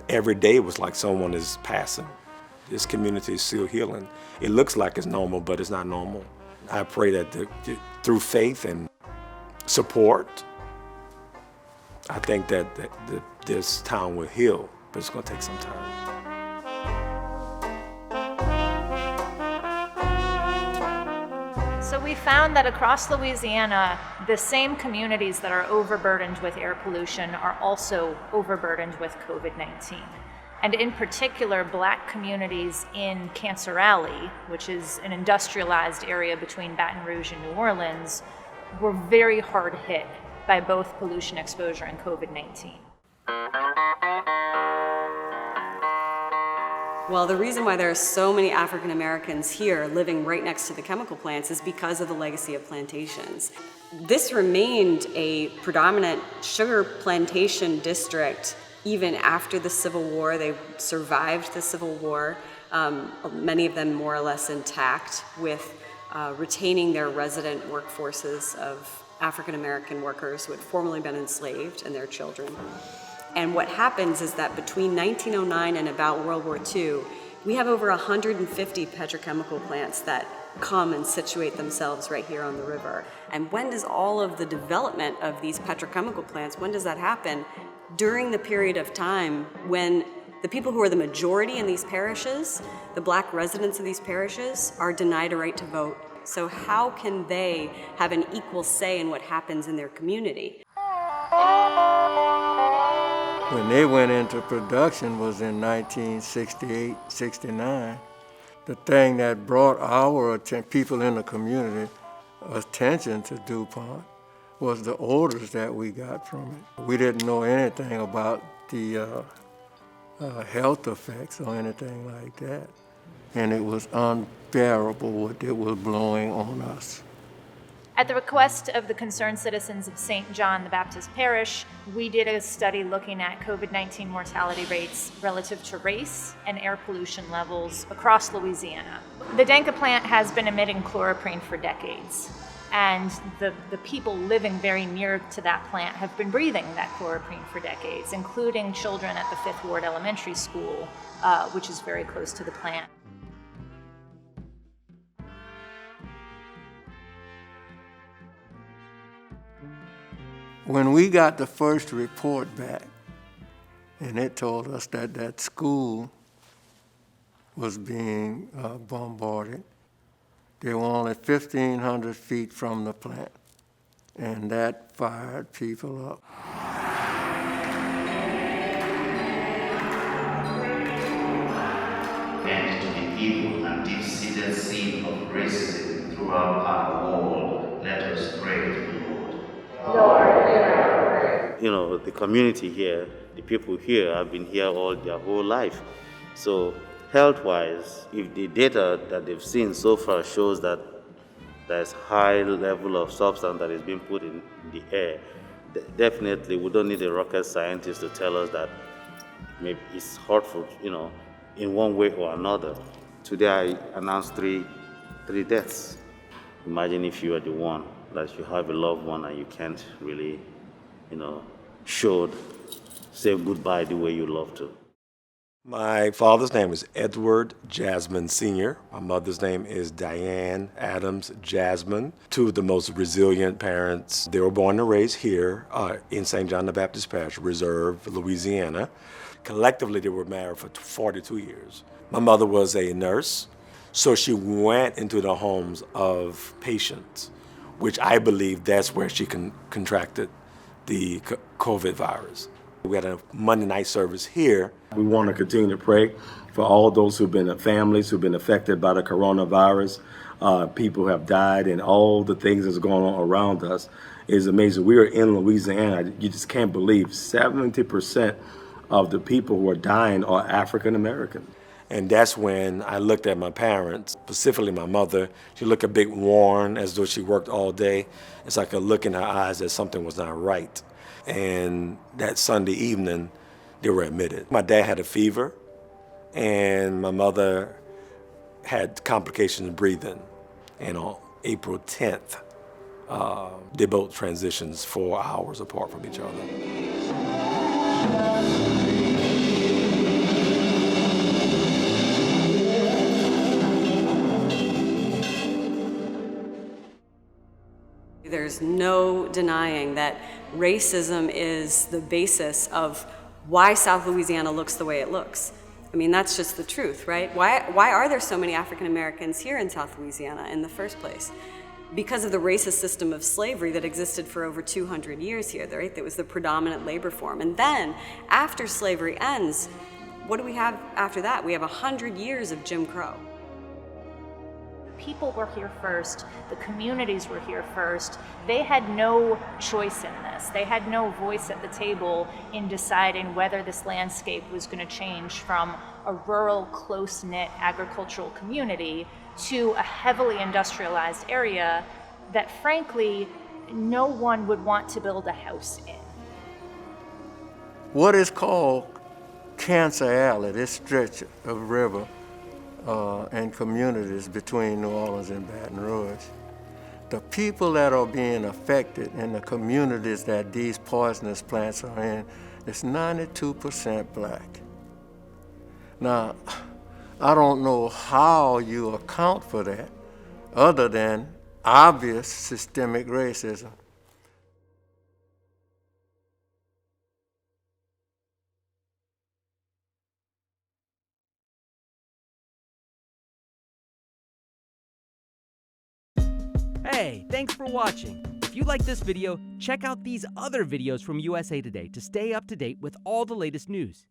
every day was like someone is passing. This community is still healing. It looks like it's normal, but it's not normal. I pray that through faith and support, I think that this town will heal, but it's going to take some time. So we found that across Louisiana, the same communities that are overburdened with air pollution are also overburdened with COVID-19. And in particular, Black communities in Cancer Alley, which is an industrialized area between Baton Rouge and New Orleans, were very hard hit by both pollution exposure and COVID-19. Well, the reason why there are so many African Americans here living right next to the chemical plants is because of the legacy of plantations. This remained a predominant sugar plantation district even after the Civil War. They survived the Civil War, many of them more or less intact, with retaining their resident workforces of African American workers who had formerly been enslaved and their children. And what happens is that between 1909 and about World War II, we have over 150 petrochemical plants that come and situate themselves right here on the river. And when does all of the development of these petrochemical plants, when does that happen? During the period of time when the people who are the majority in these parishes, the Black residents of these parishes, are denied a right to vote. So how can they have an equal say in what happens in their community? When they went into production was in 1968, 69. The thing that brought our people in the community attention to DuPont was the odors that we got from it. We didn't know anything about the health effects or anything like that. And it was unbearable what it was blowing on us. At the request of the concerned citizens of St. John the Baptist Parish, we did a study looking at COVID-19 mortality rates relative to race and air pollution levels across Louisiana. The Denka plant has been emitting chloroprene for decades, and the people living very near to that plant have been breathing that chloroprene for decades, including children at the Fifth Ward Elementary School, which is very close to the plant. When we got the first report back, and it told us that that school was being bombarded, they were only 1,500 feet from the plant, and that fired people up. And to the evil and deep-seated sin of racism throughout our world, let us pray to the Lord. You know, the community here, the people here have been here all their whole life. So health-wise, if the data that they've seen so far shows that there's high level of substance that is being put in the air, definitely we don't need a rocket scientist to tell us that maybe it's hurtful, you know, in one way or another. Today I announced three deaths. Imagine if you are the one that you have a loved one and you can't really, you know, say goodbye the way you love to. My father's name is Edward Jasmine Sr. My mother's name is Diane Adams Jasmine. Two of the most resilient parents. They were born and raised here in St. John the Baptist Parish Reserve, Louisiana. Collectively, they were married for 42 years. My mother was a nurse, so she went into the homes of patients, which I believe that's where she contracted the COVID virus. We had a Monday night service here. We want to continue to pray for all those who've been families who've been affected by the coronavirus. People who have died and all the things that's going on around us is amazing. We are in Louisiana. You just can't believe 70% of the people who are dying are African American. And that's when I looked at my parents, specifically my mother. She looked a bit worn, as though she worked all day. It's like a look in her eyes that something was not right. And that Sunday evening, they were admitted. My dad had a fever, and my mother had complications breathing. And on April 10th, they both transitioned 4 hours apart from each other. there's no denying that racism is the basis of why South Louisiana looks the way it looks. I mean, that's just the truth, right? Why are there so many African Americans here in South Louisiana in the first place? Because of the racist system of slavery that existed for over 200 years here, right? That was the predominant labor form. And then, after slavery ends, what do we have after that? We have 100 years of Jim Crow. People were here first, the communities were here first. They had no choice in this. They had no voice at the table in deciding whether this landscape was going to change from a rural, close-knit agricultural community to a heavily industrialized area that, frankly, no one would want to build a house in. What is called Cancer Alley, this stretch of river and communities between New Orleans and Baton Rouge, the people that are being affected in the communities that these poisonous plants are in is 92% black. Now, I don't know how you account for that other than obvious systemic racism. Hey, thanks for watching. If you like this video, check out these other videos from USA Today to stay up to date with all the latest news.